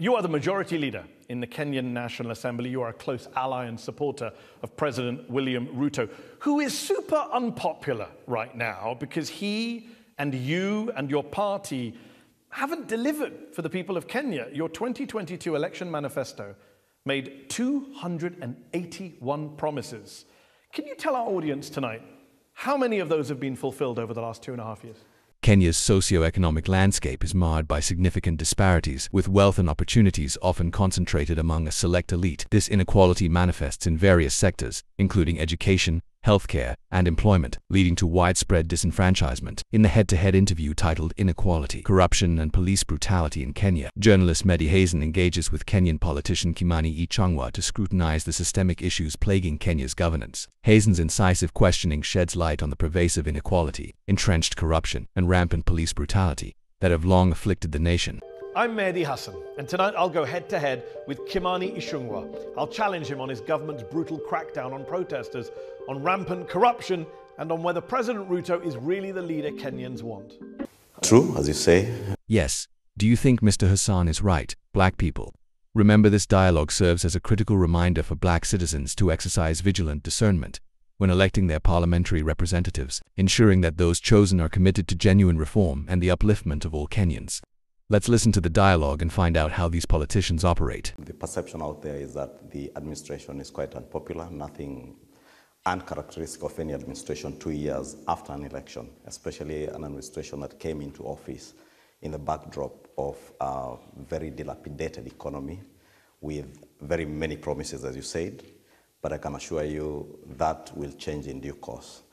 You are the majority leader in the Kenyan National Assembly. You are a close ally and supporter of President William Ruto, who is super unpopular right now because he and you and your party haven't delivered for the people of Kenya. Your 2022 election manifesto made 281 promises. Can you tell our audience tonight how many of those have been fulfilled over the last 2.5 years? Kenya's socio-economic landscape is marred by significant disparities, with wealth and opportunities often concentrated among a select elite. This inequality manifests in various sectors, including education, healthcare, and employment, leading to widespread disenfranchisement. In the head-to-head interview titled Inequality, Corruption and Police Brutality in Kenya, journalist Medi Hazen engages with Kenyan politician Kimani Ichung'wah to scrutinize the systemic issues plaguing Kenya's governance. Hazen's incisive questioning sheds light on the pervasive inequality, entrenched corruption, and rampant police brutality that have long afflicted the nation. I'm Mehdi Hassan, and tonight I'll go head-to-head with Kimani Ichung'wah. I'll challenge him on his government's brutal crackdown on protesters, on rampant corruption, and on whether President Ruto is really the leader Kenyans want. True, as you say. Yes. Do you think Mr. Hassan is right, black people? Remember, this dialogue serves as a critical reminder for black citizens to exercise vigilant discernment when electing their parliamentary representatives, ensuring that those chosen are committed to genuine reform and the upliftment of all Kenyans. Let's listen to the dialogue and find out how these politicians operate. The perception out there is that the administration is quite unpopular, nothing uncharacteristic of any administration 2 years after an election, especially an administration that came into office in the backdrop of a very dilapidated economy with very many promises, as you said, but I can assure you that will change in due course.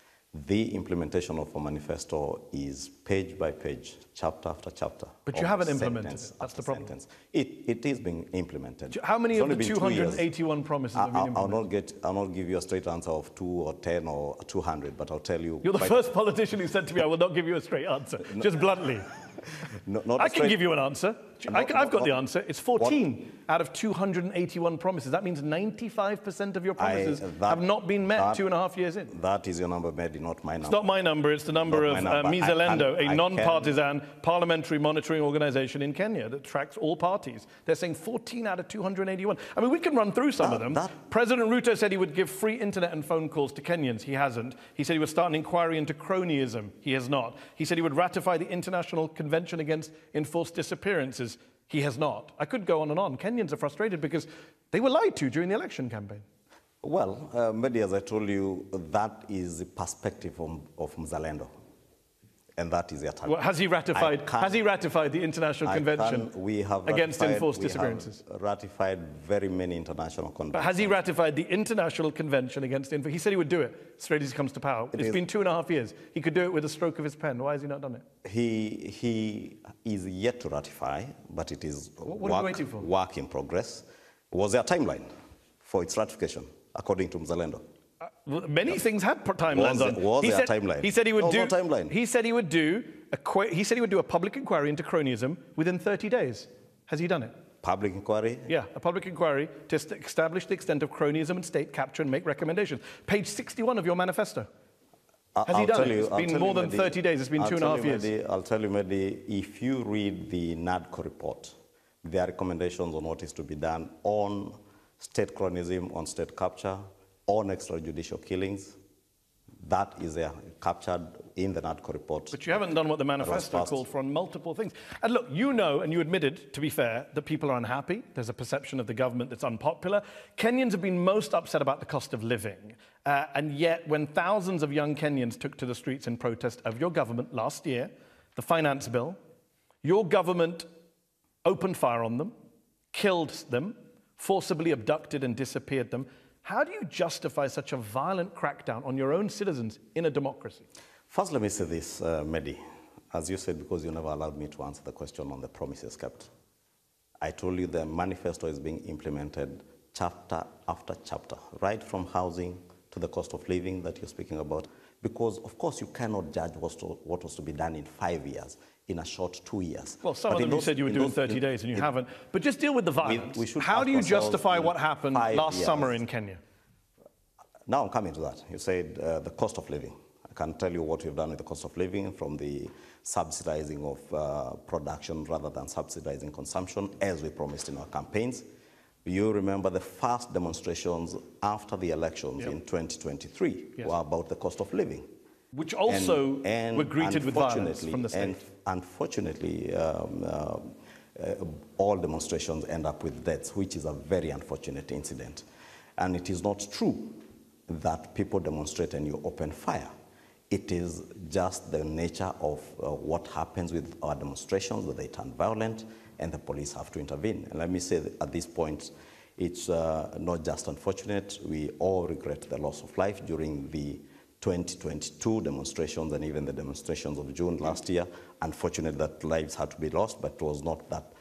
The implementation of a manifesto is page by page, chapter after chapter. But you haven't implemented it. That's the problem. It is being implemented. How many of the 281 promises have been implemented? I'll not give you a straight answer of 2 or 10 or 200, but I'll tell you. You're the first politician who said to me, I will not give you a straight answer, just bluntly. I can give you an answer. I've got the answer. It's 14 out of 281 promises. That means 95% of your promises have not been met 2.5 years in. That is your number, Mehdi, not my number. It's not my number. It's the number of Mizalendo, a non-partisan parliamentary monitoring organization in Kenya that tracks all parties. They're saying 14 out of 281. I mean, we can run through some of them. President Ruto said he would give free internet and phone calls to Kenyans. He hasn't. He said he would start an inquiry into cronyism. He has not. He said he would ratify the International Convention Against Enforced Disappearances. He has not. I could go on and on. Kenyans are frustrated because they were lied to during the election campaign. Well, Mehdi, as I told you, that is the perspective of Mzalendo. And that is their target. Well, has he ratified the International Convention Against Enforced Disappearances? We have ratified very many international conventions. But has he ratified the International Convention Against Enforced? He said he would do it straight as he comes to power. It's been 2.5 years. He could do it with a stroke of his pen. Why has he not done it? He is yet to ratify, but it is what are you waiting for? Work in progress. Was there a timeline for its ratification, according to Mzalendo? Many things had timelines on. Was there a timeline? He said he would do. No timeline. He said he would do a public inquiry into cronyism within 30 days. Has he done it? Public inquiry? Yeah, a public inquiry to establish the extent of cronyism and state capture and make recommendations. Page 61 of your manifesto. Has he done it? It's been more than 30 days. It's been 2.5 years. I'll tell you, Mehdi, if you read the NADCO report, there are recommendations on what is to be done on state cronyism, on state capture, on extrajudicial killings. That is captured in the NADCO report. But you haven't done what the manifesto called for on multiple things. And look, you know, and you admitted, to be fair, that people are unhappy. There's a perception of the government that's unpopular. Kenyans have been most upset about the cost of living. And yet, when thousands of young Kenyans took to the streets in protest of your government last year, the finance bill, your government opened fire on them, killed them, forcibly abducted and disappeared them. How do you justify such a violent crackdown on your own citizens in a democracy? First, let me say this, Mehdi. As you said, because you never allowed me to answer the question on the promises kept. I told you the manifesto is being implemented chapter after chapter, right from housing to the cost of living that you're speaking about. Because, of course, you cannot judge what was to be done in 5 years, in a short 2 years. Well, some of them you said you would do in 30 days, and you haven't. But just deal with the violence. How do you justify what happened last summer in Kenya? Now I'm coming to that. You said the cost of living. I can tell you what we've done with the cost of living, from the subsidizing of production rather than subsidizing consumption, as we promised in our campaigns. You remember the first demonstrations after the elections in 2023 were about the cost of living. Which also were greeted with violence from the state. And unfortunately, all demonstrations end up with deaths, which is a very unfortunate incident. And it is not true that people demonstrate and you open fire. It is just the nature of what happens with our demonstrations, that they turn violent and the police have to intervene. And let me say that at this point, it's not just unfortunate. We all regret the loss of life during the 2022 demonstrations and even the demonstrations of June last year. Unfortunate that lives had to be lost, but it was not that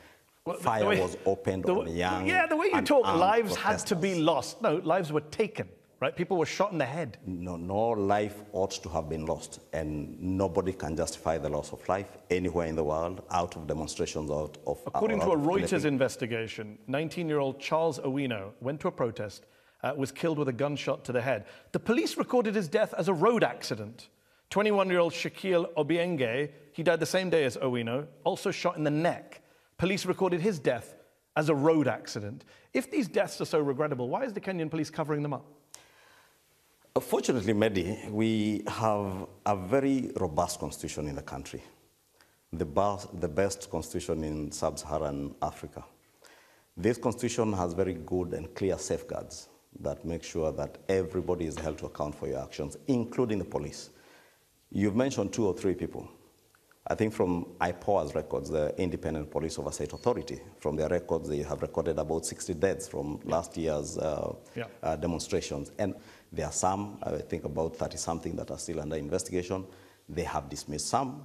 fire was opened on young. Yeah, the way you talk, lives had to be lost. No, lives were taken, right? People were shot in the head. No life ought to have been lost, and nobody can justify the loss of life anywhere in the world out of demonstrations According to a Reuters investigation, 19-year-old Charles Owino went to a protest, was killed with a gunshot to the head. The police recorded his death as a road accident. 21-year-old Shaquille Obienge, he died the same day as Owino, also shot in the neck. Police recorded his death as a road accident. If these deaths are so regrettable, why is the Kenyan police covering them up? Fortunately, Mehdi, we have a very robust constitution in the country, the best constitution in sub-Saharan Africa. This constitution has very good and clear safeguards that make sure that everybody is held to account for your actions, including the police. You've mentioned 2 or 3 people. I think from IPOA's records, the Independent Police Oversight Authority, from their records, they have recorded about 60 deaths from last year's demonstrations. And there are some, I think about 30-something, that are still under investigation. They have dismissed some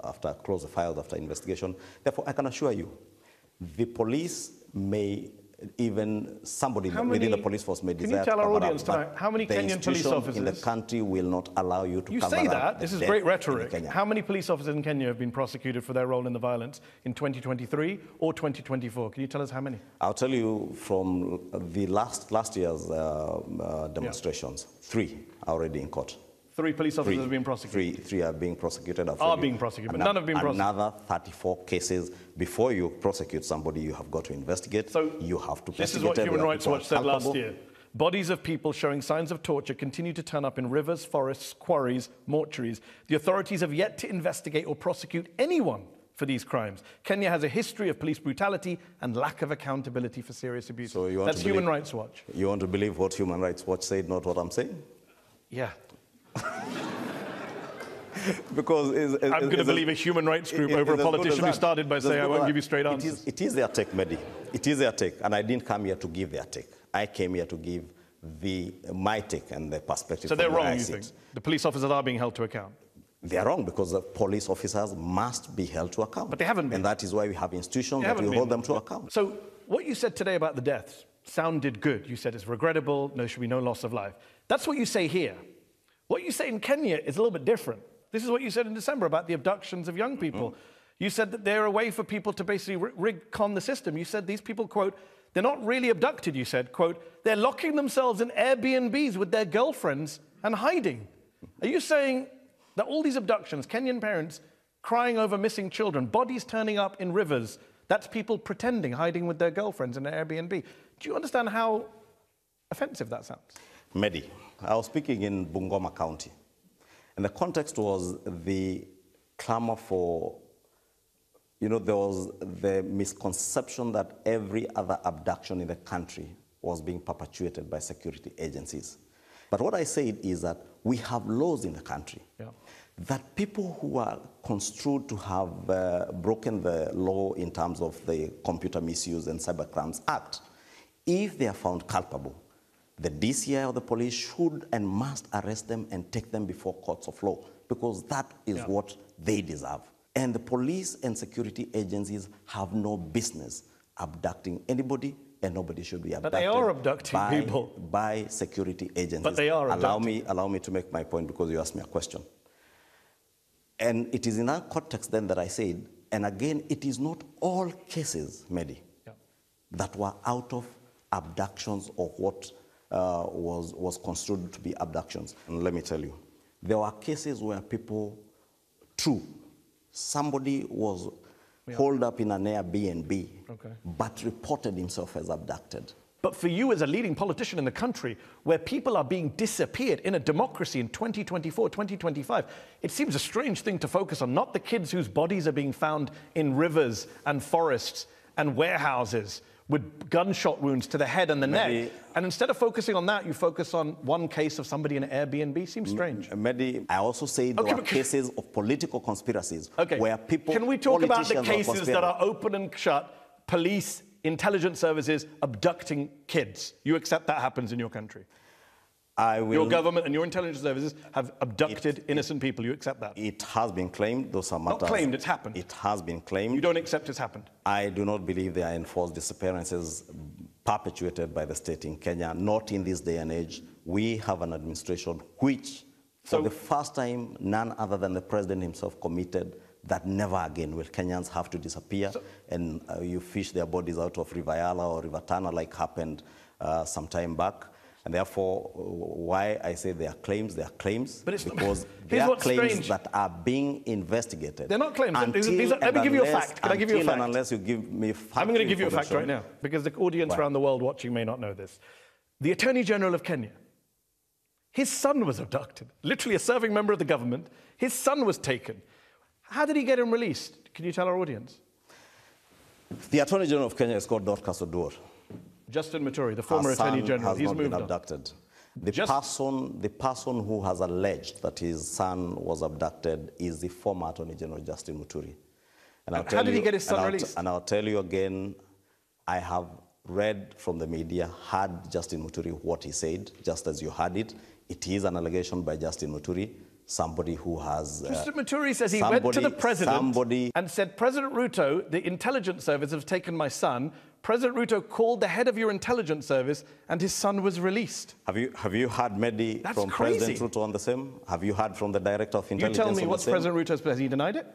after close the files after investigation. Therefore, I can assure you, the police may, even somebody within the police force may desire to cover up. Can you tell our audience tonight, how many Kenyan police officers in the country will not allow you to cover up? You say that, this is great rhetoric. How many police officers in Kenya have been prosecuted for their role in the violence in 2023 or 2024? Can you tell us how many? I'll tell you from the last year's demonstrations, 3 are already in court. 3 police officers have been prosecuted? 3 are being prosecuted. Are being prosecuted, but none have been prosecuted. Another 34 cases. Before you prosecute somebody, you have got to investigate. So you have to investigate. This is what Human Rights Watch said last year. Bodies of people showing signs of torture continue to turn up in rivers, forests, quarries, mortuaries. The authorities have yet to investigate or prosecute anyone for these crimes. Kenya has a history of police brutality and lack of accountability for serious abuse. So that's Human Rights Watch. You want to believe what Human Rights Watch said, not what I'm saying? Yeah. Because I'm going to believe a human rights group over a politician who started by saying, I won't give you straight answers. It is their take, Mehdi. It is their take. And I didn't come here to give their take. I came here to give my take and the perspective. So they're wrong, you think? The police officers are being held to account? They're wrong because the police officers must be held to account. But they haven't been. And that is why we have institutions that will hold them to account. So what you said today about the deaths sounded good. You said it's regrettable, there should be no loss of life. That's what you say here. What you say in Kenya is a little bit different. This is what you said in December about the abductions of young people. You said that they're a way for people to basically con the system. You said these people, quote, they're not really abducted, you said, quote, they're locking themselves in Airbnbs with their girlfriends and hiding. Are you saying that all these abductions, Kenyan parents crying over missing children, bodies turning up in rivers, that's people pretending, hiding with their girlfriends in an Airbnb? Do you understand how offensive that sounds? Mehdi, I was speaking in Bungoma County. And the context was the clamor for, there was the misconception that every other abduction in the country was being perpetuated by security agencies. But what I said is that we have laws in the country that people who are construed to have broken the law in terms of the Computer Misuse and Cybercrimes Act, if they are found culpable, the DCI or the police should and must arrest them and take them before courts of law, because that is what they deserve. And the police and security agencies have no business abducting anybody, and nobody should be abducted. But they are abducting people. By security agencies. But they are abducting. Allow me to make my point, because you asked me a question. And it is in that context then that I said, and again, it is not all cases, Mehdi, that were out of abductions or what was construed to be abductions. And let me tell you, There were cases where people, somebody was holed up in an Airbnb, but reported himself as abducted. But for you as a leading politician in the country, where people are being disappeared in a democracy in 2024, 2025, it seems a strange thing to focus on, not the kids whose bodies are being found in rivers and forests and warehouses with gunshot wounds to the head and the neck. And instead of focusing on that, you focus on one case of somebody in an Airbnb. Seems strange. Mehdi, I also say there were cases of political conspiracies where people... Can we talk about the cases that are open and shut, police, intelligence services abducting kids? You accept that happens in your country? Your government and your intelligence services have abducted innocent people. You accept that? It has been claimed. Those are matters. Not claimed, it's happened. It has been claimed. You don't accept it's happened? I do not believe there are enforced disappearances perpetuated by the state in Kenya. Not in this day and age. We have an administration which, for the first time, none other than the president himself committed that never again will Kenyans have to disappear and you fish their bodies out of River Yala or River Tana like happened some time back. And therefore, why I say they are claims, but it's because they are claims that are being investigated. They're not claims. Let me give you a fact. Can I give you a fact? Unless you give me facts. I'm going to give you a fact right now, because the audience around the world watching may not know this. The Attorney General of Kenya, his son was abducted. Literally a serving member of the government. His son was taken. How did he get him released? Can you tell our audience? The Attorney General of Kenya is called Dorcas Oduor. Justin Muturi, the former Attorney General, he's moved on. Abducted. The person who has alleged that his son was abducted is the former Attorney General, Justin Muturi. And how did he get his son released? And I'll tell you again, I have read from the media, heard Justin Muturi what he said, just as you heard it. It is an allegation by Justin Muturi, somebody who has... Mr. Muturi says he went to the president and said, President Ruto, the intelligence service has taken my son. President Ruto called the head of your intelligence service and his son was released. Have you heard, Mehdi, from President Ruto on the same? Have you heard from the director of intelligence on the same? You tell me what's President Ruto's place. Has he denied it?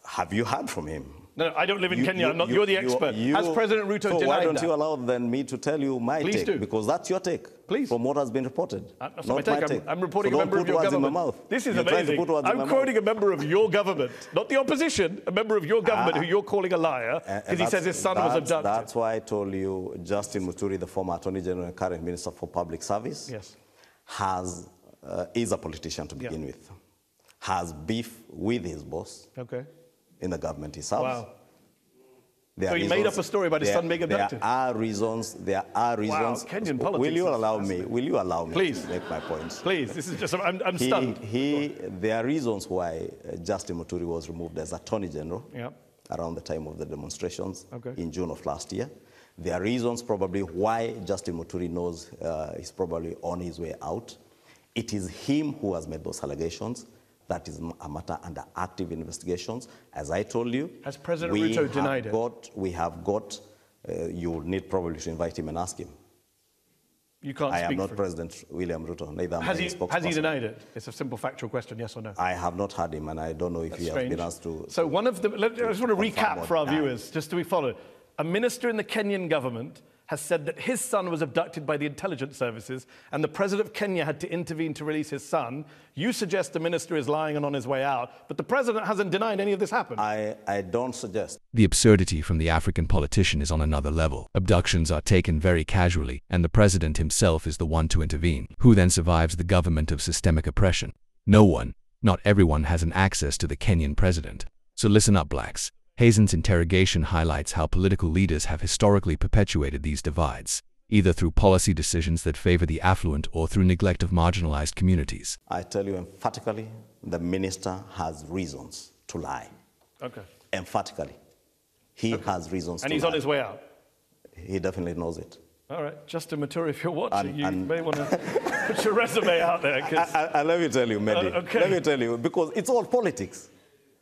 Have you heard from him? No, I don't live in Kenya. You're the expert. Has President Ruto denied that? Why don't you allow then me to tell you my take? Do. Because that's your take. Please. From what has been reported. That's not my take. I'm reporting a member of your government. This is amazing. I'm quoting a member of your government, not the opposition, a member of your government who you're calling a liar because he says his son was abducted. That's why I told you Justin Muturi, the former Attorney General and current Minister for Public Service, is a politician to begin with. Has beef with his boss. In the government he serves. Wow. So he made up a story about his son being abducted? There are reasons. Wow, Kenyan politics. Will you allow me Please. to make my points? Please, this is just, I'm stunned. There are reasons why Justin Muturi was removed as Attorney General around the time of the demonstrations in June of last year. There are reasons probably why Justin Muturi knows he's probably on his way out. It is him who has made those allegations. That is a matter under active investigations. As I told you, has President Ruto denied it? We have got, you will need probably to invite him and ask him. You can't I speak am not for President William Ruto, neither am I his spokesperson. Has he denied it? It's a simple factual question, yes or no? I have not heard him, and I don't know if he has been asked to... So one of the... I just want to recap for our viewers, just to be followed. A minister in the Kenyan government has said that his son was abducted by the intelligence services and the president of Kenya had to intervene to release his son. You suggest the minister is lying and on his way out, but the president hasn't denied any of this happened. I don't suggest. The absurdity from the African politician is on another level. Abductions are taken very casually, and the president himself is the one to intervene. Who then survives the government of systemic oppression? No one. Not everyone has an access to the Kenyan president. So listen up, blacks. Hazen's interrogation highlights how political leaders have historically perpetuated these divides, either through policy decisions that favor the affluent or through neglect of marginalized communities. I tell you emphatically, the minister has reasons to lie. Emphatically. He has reasons to lie. And he's on his way out? He definitely knows it. All right, Justin Muturi, if you're watching, you may want to put your resume out there. Let me tell you, Mehdi. Let me tell you, because it's all politics.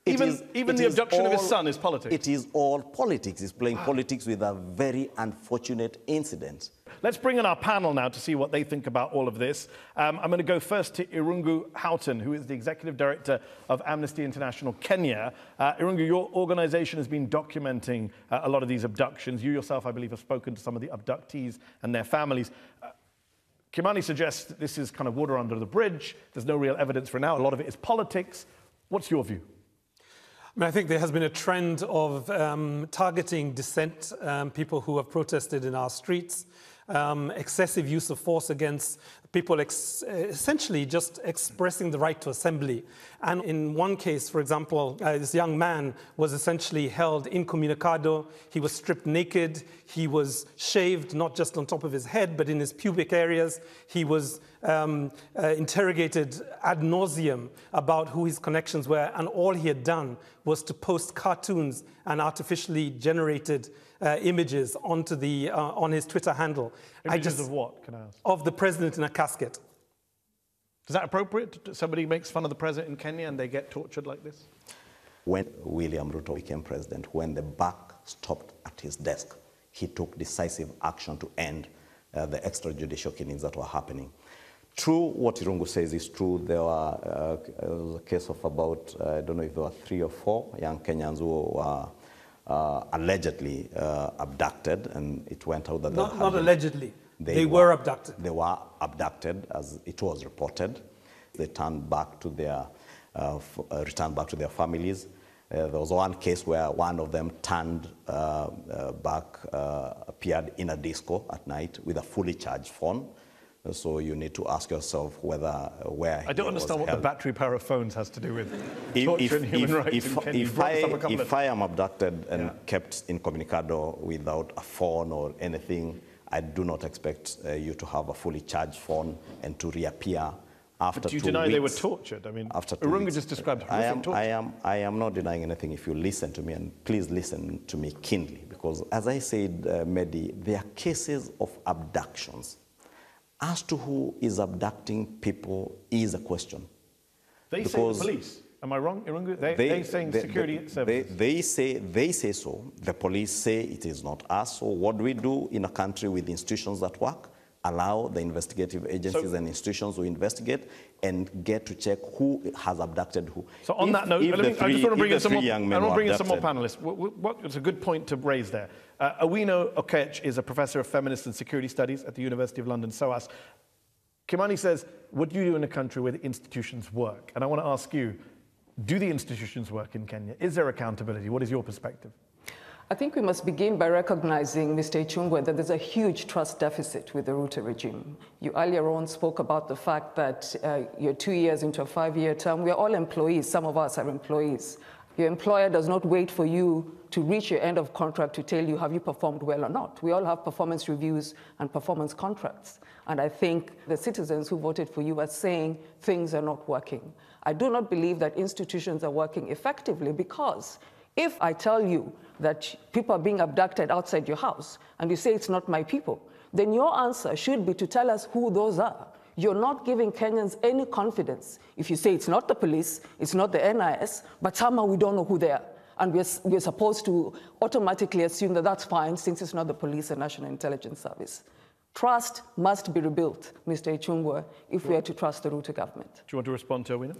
Even the abduction of his son is politics? It is all politics. He's playing politics with a very unfortunate incident. Let's bring in our panel now to see what they think about all of this. I'm going to go first to Irungu Houghton, who is the Executive Director of Amnesty International Kenya. Irungu, your organization has been documenting a lot of these abductions. You yourself, I believe, have spoken to some of the abductees and their families. Kimani suggests that this is kind of water under the bridge. There's no real evidence for it now. A lot of it is politics. What's your view? I mean, I think there has been a trend of targeting dissent, people who have protested in our streets, excessive use of force against people essentially just expressing the right to assembly. And in one case, for example, this young man was essentially held incommunicado. He was stripped naked. He was shaved, not just on top of his head, but in his pubic areas. He was interrogated ad nauseum about who his connections were, and all he had done was to post cartoons and artificially generated images onto the on his Twitter handle. Images of what, can I ask? Of the president in a casket. Is that appropriate? Somebody makes fun of the president in Kenya and they get tortured like this? When William Ruto became president, when the buck stopped at his desk, he took decisive action to end the extrajudicial killings that were happening. True, what Irungu says is true. There was a case of about, I don't know if there were 3 or 4 young Kenyans who were allegedly abducted, and it went out that not allegedly. They were abducted. They were abducted, as it was reported. They returned back to their families. There was one case where one of them turned back, appeared in a disco at night with a fully charged phone. So you need to ask yourself where I don't understand what the battery power of phones has to do with torture and human rights in Kenya. If I am abducted and kept incommunicado without a phone or anything, I do not expect you to have a fully charged phone and to reappear after 2 weeks. Do you deny they were tortured? I mean, Irungu just described horrific torture. I am not denying anything if you listen to me, and please listen to me keenly, because as I said, Mehdi, there are cases of abductions. As to who is abducting people is a question. They say the police. Am I wrong, Irungu? They're saying security services. They say so. The police say it is not us. So what do we do in a country with institutions that work? Allow the investigative agencies and institutions to investigate and get to check who has abducted who. So on that note, I just want to bring in some more panelists. It's a good point to raise there. Awino Okech is a professor of feminist and security studies at the University of London, SOAS. Kimani says, what do you do in a country where the institutions work? And I want to ask you, do the institutions work in Kenya? Is there accountability? What is your perspective? I think we must begin by recognizing, Mr. Ichung'wah, that there's a huge trust deficit with the Ruto regime. You earlier on spoke about the fact that you're 2 years into a 5-year term. We're all employees. Some of us are employees. Your employer does not wait for you to reach your end of contract to tell you, have you performed well or not? We all have performance reviews and performance contracts. And I think the citizens who voted for you are saying things are not working. I do not believe that institutions are working effectively, because if I tell you that people are being abducted outside your house and you say it's not my people, then your answer should be to tell us who those are. You're not giving Kenyans any confidence if you say it's not the police, it's not the NIS, but somehow we don't know who they are. And we're supposed to automatically assume that that's fine since it's not the police and National Intelligence Service. Trust must be rebuilt, Mr. Ichung'wah, if we are to trust the Ruto government. Do you want to respond to Awino?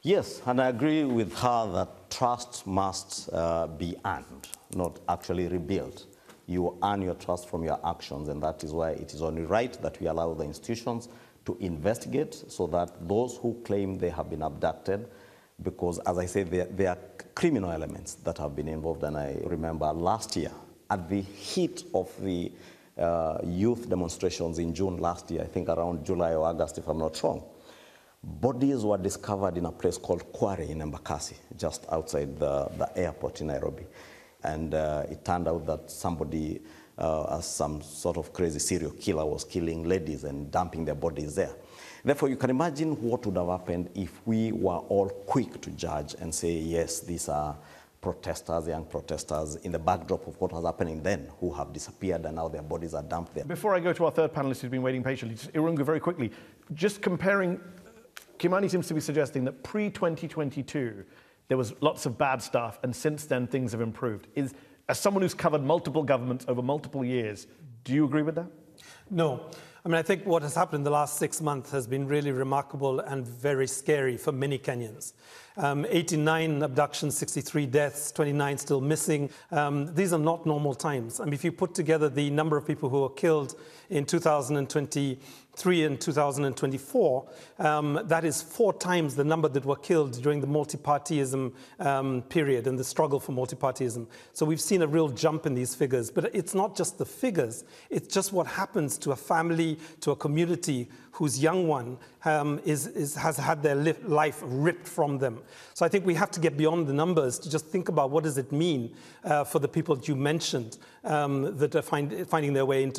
Yes, and I agree with her that trust must be earned, not actually rebuilt. You earn your trust from your actions, and that is why it is only right that we allow the institutions to investigate so that those who claim they have been abducted, because as I said, there are criminal elements that have been involved. And I remember last year, at the heat of the youth demonstrations in June last year, I think around July or August, if I'm not wrong, bodies were discovered in a place called Kware in Embakasi, just outside the airport in Nairobi. And it turned out that somebody, some sort of crazy serial killer, was killing ladies and dumping their bodies there. Therefore, you can imagine what would have happened if we were all quick to judge and say, yes, these are protesters, young protesters, in the backdrop of what was happening then, who have disappeared and now their bodies are dumped there. Before I go to our third panelist who's been waiting patiently, Irungu, very quickly, just comparing, Kimani seems to be suggesting that pre-2022, there was lots of bad stuff, and since then things have improved. As someone who's covered multiple governments over multiple years, do you agree with that? No. I mean, I think what has happened in the last 6 months has been really remarkable and very scary for many Kenyans. 89 abductions, 63 deaths, 29 still missing. These are not normal times. I mean, if you put together the number of people who were killed in 2023 3 in 2024, that is 4 times the number that were killed during the multi-partyism period and the struggle for multi-partyism. So we've seen a real jump in these figures. But it's not just the figures, it's just what happens to a family, to a community whose young one has had their life ripped from them. So I think we have to get beyond the numbers to just think about what does it mean for the people that you mentioned that are finding their way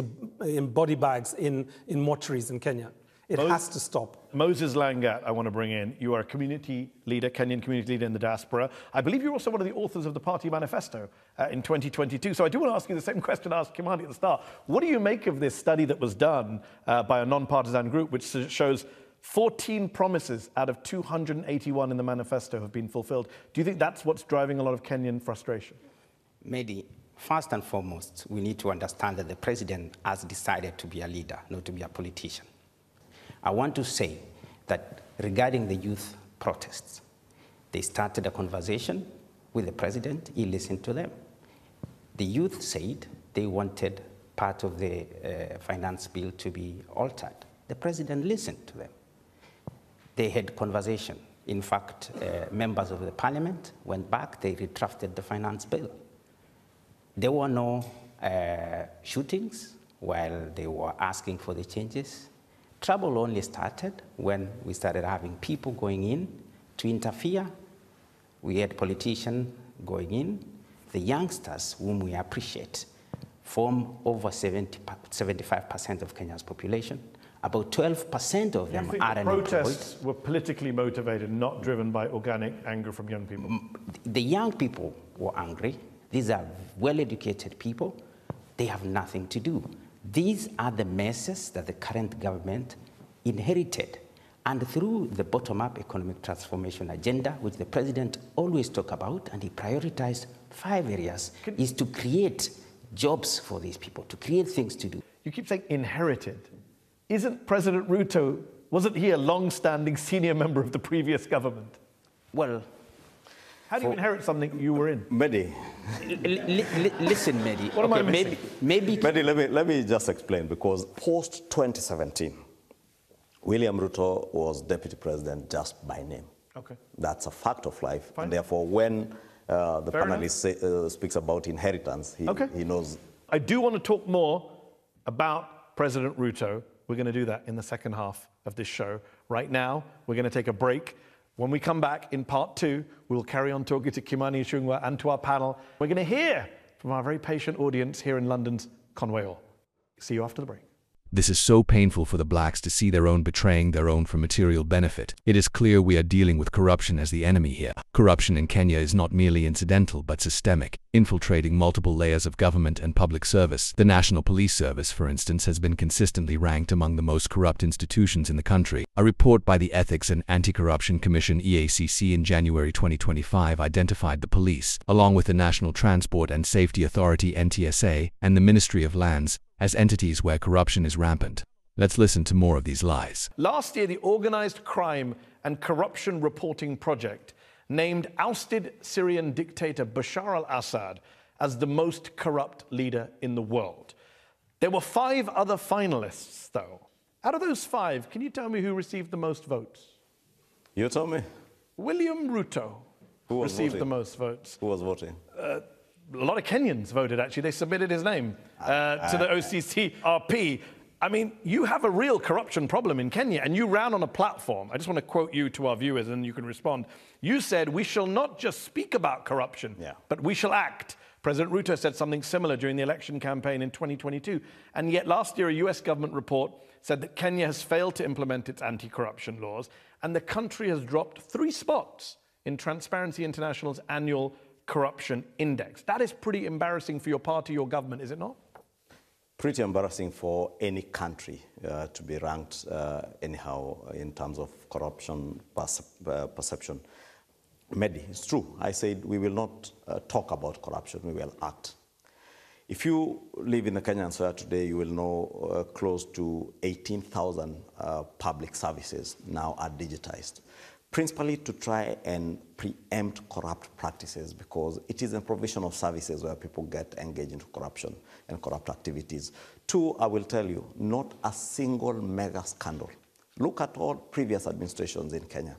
in body bags in mortuaries in Kenya. It has to stop. Moses Langat, I want to bring in. You are a community leader, Kenyan community leader in the diaspora. I believe you're also one of the authors of the party manifesto in 2022. So I do want to ask you the same question I asked Kimani at the start. What do you make of this study that was done by a non-partisan group, which shows 14 promises out of 281 in the manifesto have been fulfilled? Do you think that's what's driving a lot of Kenyan frustration? Mehdi, first and foremost, we need to understand that the president has decided to be a leader, not to be a politician. I want to say that regarding the youth protests, they started a conversation with the president. He listened to them. The youth said they wanted part of the finance bill to be altered. The president listened to them. They had conversation. In fact, members of the parliament went back. They redrafted the finance bill. There were no shootings while they were asking for the changes. Trouble only started when we started having people going in to interfere. We had politicians going in. The youngsters, whom we appreciate, form over 75% of Kenya's population. About 12% of them are unemployed. The protests were politically motivated, not driven by organic anger from young people? The young people were angry. These are well-educated people. They have nothing to do. These are the messes that the current government inherited. And through the bottom-up economic transformation agenda, which the president always talks about, and he prioritized 5 areas, is to create jobs for these people, to create things to do. You keep saying inherited. Isn't President Ruto, wasn't he a long-standing senior member of the previous government? Well, how do you inherit something you were in? Mehdi. Listen, Mehdi. What am I missing? Mehdi, let me just explain, because post-2017, William Ruto was deputy president just by name. Okay. That's a fact of life. Fine. And therefore, when the panelist speaks about inheritance, he knows. I do want to talk more about President Ruto. We're going to do that in the second half of this show. Right now, we're going to take a break. When we come back in part 2, we'll carry on talking to Kimani Ichung'wah and to our panel. We're going to hear from our very patient audience here in London's Conway Hall. See you after the break. This is so painful for the blacks to see their own betraying their own for material benefit. It is clear we are dealing with corruption as the enemy here. Corruption in Kenya is not merely incidental but systemic, infiltrating multiple layers of government and public service. The National Police Service, for instance, has been consistently ranked among the most corrupt institutions in the country. A report by the Ethics and Anti-Corruption Commission (EACC) in January 2025 identified the police, along with the National Transport and Safety Authority (NTSA) and the Ministry of Lands, as entities where corruption is rampant. Let's listen to more of these lies. Last year, the Organized Crime and Corruption Reporting Project named ousted Syrian dictator Bashar al-Assad as the most corrupt leader in the world. There were 5 other finalists, though. Out of those 5, can you tell me who received the most votes? You tell me. William Ruto received the most votes. Who was voting? A lot of Kenyans voted, actually. They submitted his name to the OCCRP. I mean, you have a real corruption problem in Kenya, and you ran on a platform. I just want to quote you to our viewers, and you can respond. You said, "We shall not just speak about corruption, but we shall act." President Ruto said something similar during the election campaign in 2022. And yet last year, a US government report said that Kenya has failed to implement its anti-corruption laws, and the country has dropped 3 spots in Transparency International's annual corruption index. That is pretty embarrassing for your party, your government, is it not? Pretty embarrassing for any country to be ranked anyhow in terms of corruption perception. Mehdi, it's true. I said we will not talk about corruption, we will act. If you live in the Kenyan soil today, you will know close to 18,000 public services now are digitized. principally to try and preempt corrupt practices, because it is in provision of services where people get engaged into corruption and corrupt activities. Two, I will tell you, not a single mega scandal. Look at all previous administrations in Kenya,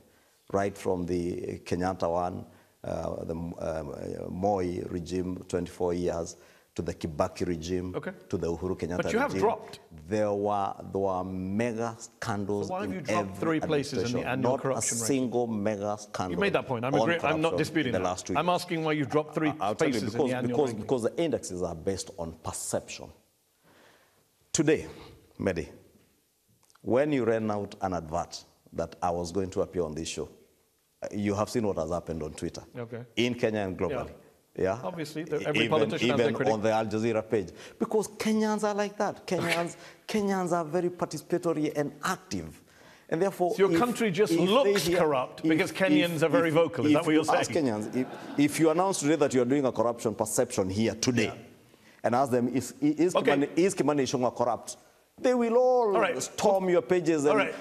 right from the Kenyatta one, the Moi regime, 24 years, to the Kibaki regime, to the Uhuru Kenyatta regime. But you have dropped. There were mega scandals. So why have you dropped 3 places in the annual corruption rate? Not a single mega scandal. You made that point. I'm not disputing that. I'm asking why you've dropped 3 places in the annual ranking. Because the indexes are based on perception. Today, Mehdi, when you ran out an advert that I was going to appear on this show, you have seen what has happened on Twitter, in Kenya and globally. Yeah. Obviously, every politician has their critic. Even on the Al Jazeera page. Because Kenyans are like that. Kenyans are very participatory and active. And therefore, so your country just looks corrupt because Kenyans are very vocal. Is that what you're saying? Ask Kenyans, if you announce today that you're doing a corruption perception here today, and ask them, is Kimani Ichung'wah corrupt? They will all storm your pages and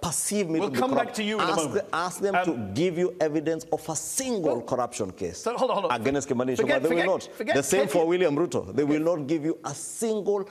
perceive me to be corrupt. We'll come back to you in a moment. Ask them to give you evidence of a single corruption case. So hold on. Against Kimani Ichung'wah. They will not. The same for William Ruto. They will not give you a single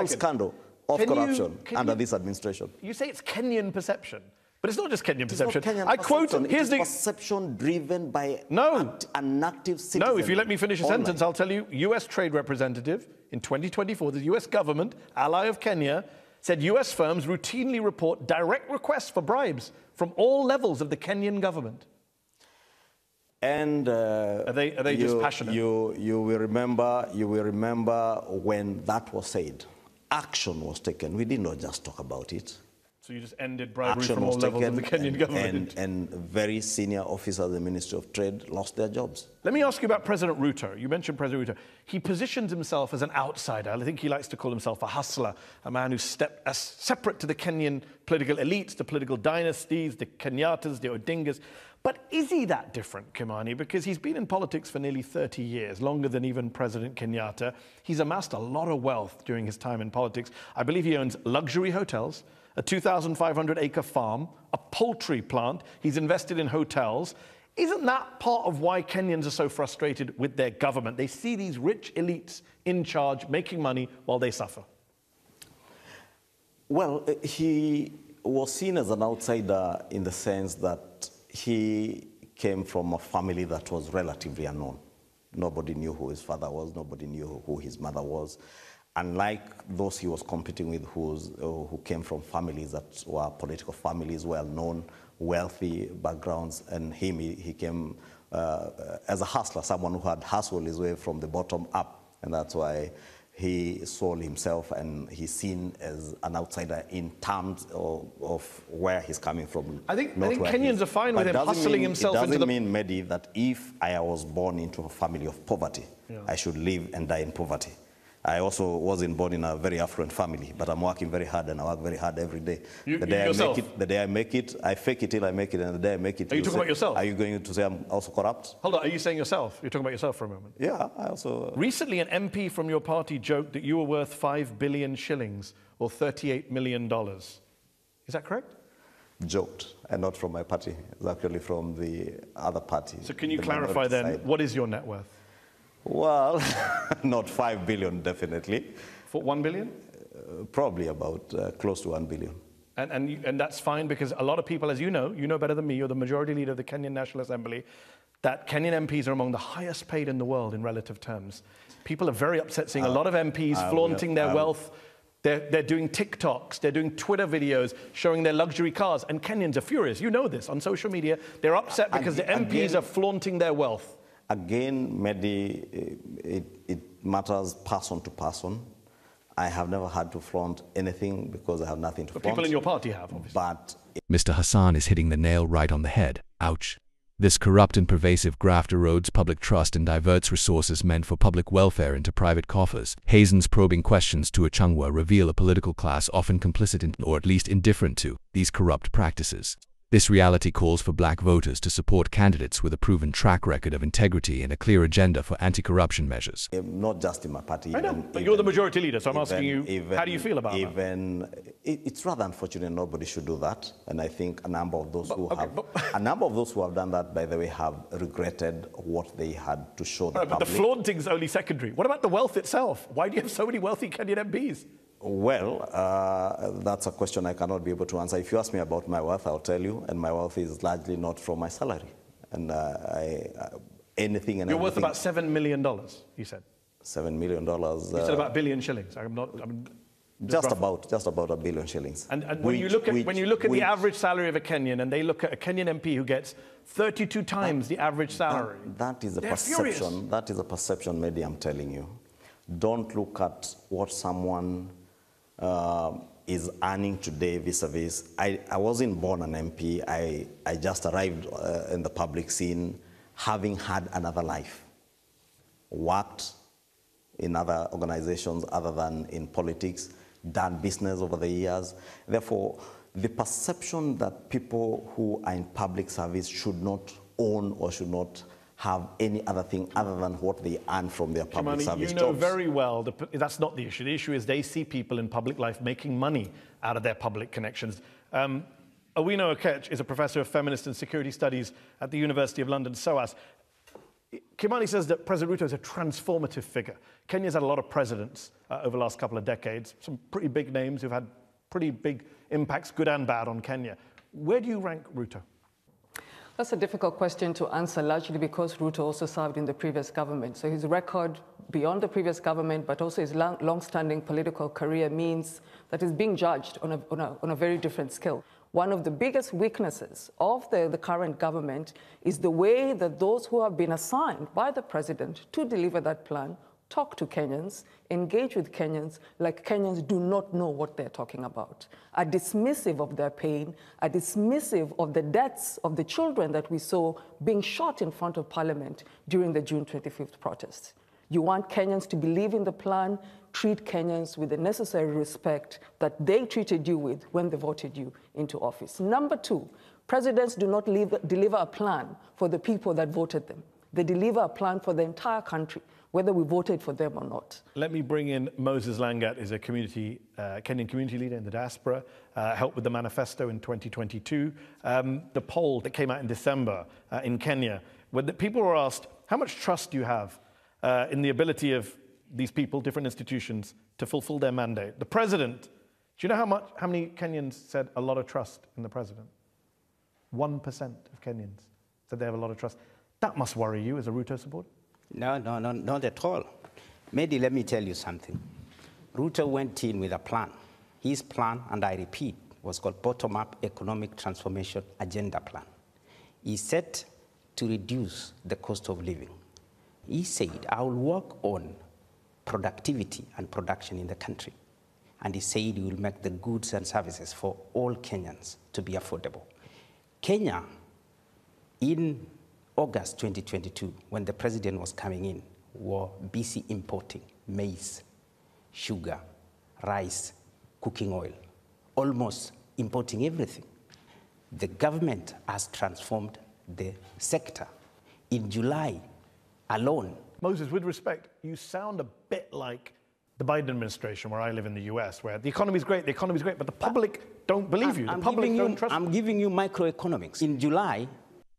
scandal of corruption under this administration. You say it's Kenyan perception. But it's not just Kenyan perception. I quote, here's the perception driven by an active citizen. No, if you let me finish a sentence, I'll tell you, US Trade Representative in 2024, the US government, ally of Kenya, said US firms routinely report direct requests for bribes from all levels of the Kenyan government. And are they just passionate? You will remember when that was said, action was taken. We did not just talk about it. So you just ended bribery from all levels of the Kenyan government. And very senior officers of the Ministry of Trade lost their jobs. Let me ask you about President Ruto. You mentioned President Ruto. He positions himself as an outsider. I think he likes to call himself a hustler, a man who's separate to the Kenyan political elites, the political dynasties, the Kenyattas, the Odingas. But is he that different, Kimani? Because he's been in politics for nearly 30 years, longer than even President Kenyatta. He's amassed a lot of wealth during his time in politics. I believe he owns luxury hotels, a 2,500-acre farm, a poultry plant. He's invested in hotels. Isn't that part of why Kenyans are so frustrated with their government? They see these rich elites in charge, making money while they suffer. Well, he was seen as an outsider in the sense that he came from a family that was relatively unknown. Nobody knew who his father was. Nobody knew who his mother was. Unlike those he was competing with who came from families that were political families, well-known, wealthy backgrounds, and he came as a hustler, someone who had hustled his way from the bottom up, and that's why he sold himself and he's seen as an outsider in terms of where he's coming from. I think Kenyans are fine with him hustling himself into the... It doesn't mean, Mehdi, that if I was born into a family of poverty, I should live and die in poverty. I also wasn't born in a very affluent family, but I'm working very hard and I work very hard every day. The day I make it, I fake it till I make it, and the day I make it... Are you talking about yourself? Are you going to say I'm also corrupt? Hold on, are you saying yourself? You're talking about yourself for a moment. Yeah, I also... Recently, an MP from your party joked that you were worth 5 billion shillings, or $38 million. Is that correct? Joked, and not from my party. It's actually from the other party. So can you clarify then, what is your net worth? Well, not 5 billion, definitely. For 1 billion? Probably about close to 1 billion. And that's fine, because a lot of people, as you know better than me, you're the majority leader of the Kenyan National Assembly, that Kenyan MPs are among the highest paid in the world in relative terms. People are very upset seeing a lot of MPs flaunting their wealth. They're doing TikToks, they're doing Twitter videos showing their luxury cars, and Kenyans are furious. You know this on social media. They're upset because the MPs are flaunting their wealth. Again, Mehdi, it matters person to person. I have never had to flaunt anything because I have nothing to flaunt. People in your party have, obviously. But Mr. Hassan is hitting the nail right on the head. Ouch. This corrupt and pervasive graft erodes public trust and diverts resources meant for public welfare into private coffers. Hazen's probing questions to Ichung'wah reveal a political class often complicit in, or at least indifferent to, these corrupt practices. This reality calls for black voters to support candidates with a proven track record of integrity and a clear agenda for anti-corruption measures. Not just in my party. I know, but you're the majority leader, so I'm asking you, how do you feel about that? It's rather unfortunate nobody should do that, and I think a number of those who have done that, by the way, have regretted what they had to show the public. But the flaunting's only secondary. What about the wealth itself? Why do you have so many wealthy Kenyan MPs? Well, that's a question I cannot be able to answer. If you ask me about my wealth, I'll tell you, and my wealth is largely not from my salary. And anything and You're worth everything. about $7 million, you said. $7 million. You said about a billion shillings. Just about $1 billion shillings. And when you look at the average salary of a Kenyan, and they look at a Kenyan MP who gets 32 times the average salary, that is a perception. Furious. That is a perception, maybe I'm telling you. Don't look at what someone is earning today vis-a-vis. I wasn't born an MP. I just arrived in the public scene having had another life. Worked in other organizations other than in politics, done business over the years. Therefore, the perception that people who are in public service should not own or should not have any other thing other than what they earn from their public service jobs. You know very well that's not the issue. The issue is they see people in public life making money out of their public connections. Owino Okech is a professor of feminist and security studies at the University of London, SOAS. Kimani says that President Ruto is a transformative figure. Kenya's had a lot of presidents over the last couple of decades, some pretty big names who've had pretty big impacts, good and bad, on Kenya. Where do you rank Ruto? That's a difficult question to answer, largely because Ruto also served in the previous government. So his record beyond the previous government, but also his long-standing political career, means that he's being judged on a very different scale. One of the biggest weaknesses of the current government is the way that those who have been assigned by the president to deliver that plan talk to Kenyans, engage with Kenyans like Kenyans do not know what they're talking about, are dismissive of their pain, are dismissive of the deaths of the children that we saw being shot in front of Parliament during the June 25th protests. You want Kenyans to believe in the plan, treat Kenyans with the necessary respect that they treated you with when they voted you into office. Number two, presidents do not deliver a plan for the people that voted them. They deliver a plan for the entire country, whether we voted for them or not. Let me bring in Moses Langat, is a Kenyan community leader in the diaspora, helped with the manifesto in 2022. The poll that came out in December in Kenya, where the people were asked, how much trust do you have in the ability of these people, different institutions, to fulfill their mandate? The president, do you know how many Kenyans said a lot of trust in the president? 1% of Kenyans said they have a lot of trust. That must worry you as a Ruto supporter. No, not at all. Mehdi, let me tell you something. Ruto went in with a plan. His plan, and I repeat, was called Bottom-Up Economic Transformation Agenda Plan. He set to reduce the cost of living. He said, I will work on productivity and production in the country. And he said he will make the goods and services for all Kenyans to be affordable. Kenya, in August 2022, when the president was coming in, were busy importing maize, sugar, rice, cooking oil, almost importing everything. The government has transformed the sector. In July alone. Moses, with respect, you sound a bit like the Biden administration, where I live in the US, where the economy's great, but the public don't believe you. The public don't trust you. I'm giving you microeconomics. In July,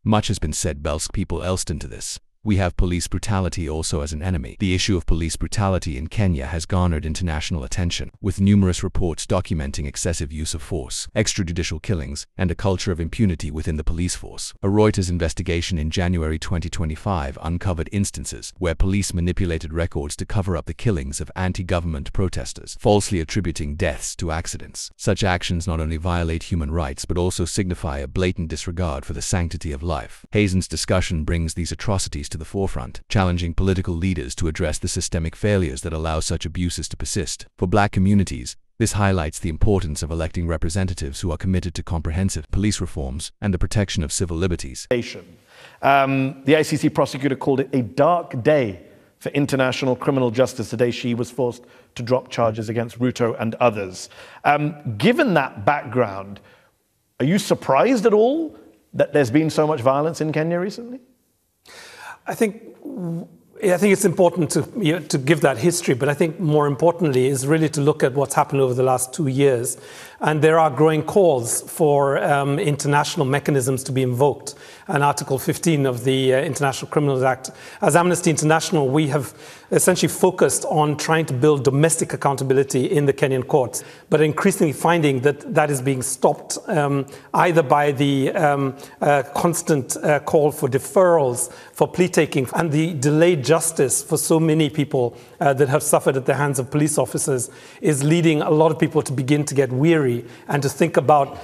much has been said belts people Elston to this. We have police brutality also as an enemy. The issue of police brutality in Kenya has garnered international attention, with numerous reports documenting excessive use of force, extrajudicial killings, and a culture of impunity within the police force. A Reuters investigation in January 2025 uncovered instances where police manipulated records to cover up the killings of anti-government protesters, falsely attributing deaths to accidents. Such actions not only violate human rights but also signify a blatant disregard for the sanctity of life. Hazen's discussion brings these atrocities to the forefront, challenging political leaders to address the systemic failures that allow such abuses to persist. For black communities, this highlights the importance of electing representatives who are committed to comprehensive police reforms and the protection of civil liberties. The ICC prosecutor called it a dark day for international criminal justice today. She was forced to drop charges against Ruto and others. Given that background, Are you surprised at all that there's been so much violence in Kenya recently? I think it's important to give that history, but I think more importantly is really to look at what's happened over the last 2 years. And there are growing calls for international mechanisms to be invoked. And Article 15 of the International Criminals Act. As Amnesty International, we have essentially focused on trying to build domestic accountability in the Kenyan courts, but increasingly finding that that is being stopped either by the constant call for deferrals, for plea taking, and the delayed justice for so many people that have suffered at the hands of police officers is leading a lot of people to begin to get weary and to think about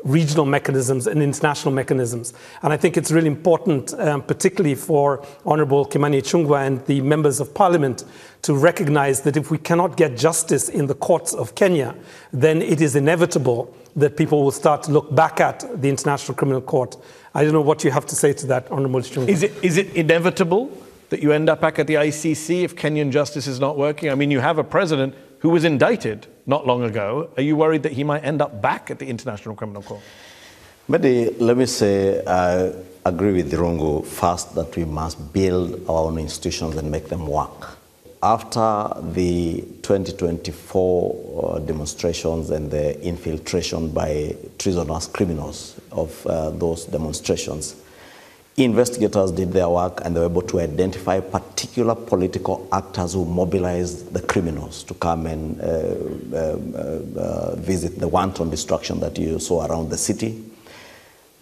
regional mechanisms and international mechanisms. And I think it's really important, particularly for Honorable Kimani Ichung'wah and the members of parliament, to recognize that if we cannot get justice in the courts of Kenya, then it is inevitable that people will start to look back at the International Criminal Court. I don't know what you have to say to that, Honorable Ichung'wah. Is it inevitable that you end up back at the ICC if Kenyan justice is not working? I mean, you have a president who was indicted not long ago. Are you worried that he might end up back at the International Criminal Court? Mehdi, let me say I agree with Irungu first that we must build our own institutions and make them work. After the 2024 demonstrations and the infiltration by treasonous criminals of those demonstrations, investigators did their work and they were able to identify particular political actors who mobilized the criminals to come and visit the wanton destruction that you saw around the city.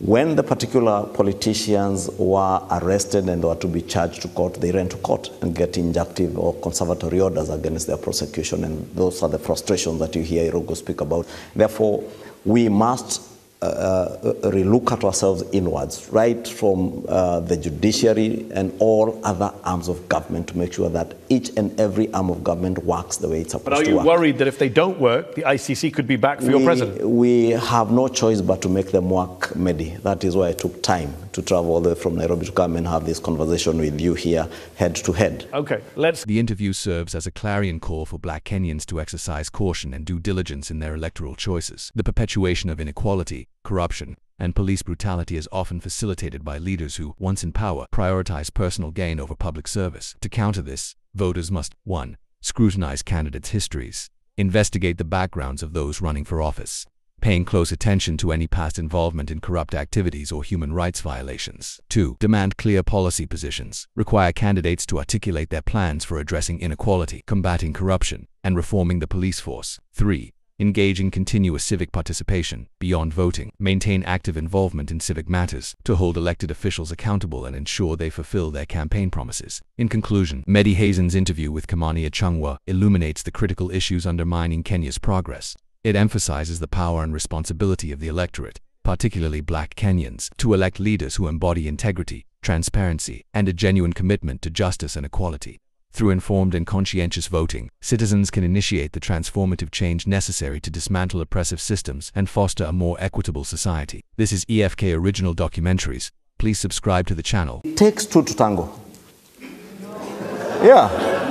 When the particular politicians were arrested and were to be charged to court, they ran to court and get injunctive or conservatory orders against their prosecution, and those are the frustrations that you hear Irungu speak about. Therefore, we must relook at ourselves inwards, right from the judiciary and all other arms of government, to make sure that each and every arm of government works the way it's supposed to work. But are you worried that if they don't work, the ICC could be back for your president? We have no choice but to make them work, Mehdi. That is why it took time to travel all the way from Nairobi to come and have this conversation with you here, head to head. Okay, The interview serves as a clarion call for black Kenyans to exercise caution and due diligence in their electoral choices. The perpetuation of inequality, corruption, and police brutality is often facilitated by leaders who, once in power, prioritize personal gain over public service. To counter this, voters must 1. Scrutinize candidates' histories, investigate the backgrounds of those running for office, paying close attention to any past involvement in corrupt activities or human rights violations. 2. Demand clear policy positions, require candidates to articulate their plans for addressing inequality, combating corruption, and reforming the police force. 3. Engage in continuous civic participation, beyond voting, maintain active involvement in civic matters, to hold elected officials accountable and ensure they fulfill their campaign promises. In conclusion, Mehdi Hazen's interview with Kimani Ichung'wah illuminates the critical issues undermining Kenya's progress. It emphasizes the power and responsibility of the electorate, particularly black Kenyans, to elect leaders who embody integrity, transparency, and a genuine commitment to justice and equality. Through informed and conscientious voting, citizens can initiate the transformative change necessary to dismantle oppressive systems and foster a more equitable society. This is EFK Original Documentaries. Please subscribe to the channel. It takes two to tango. Yeah.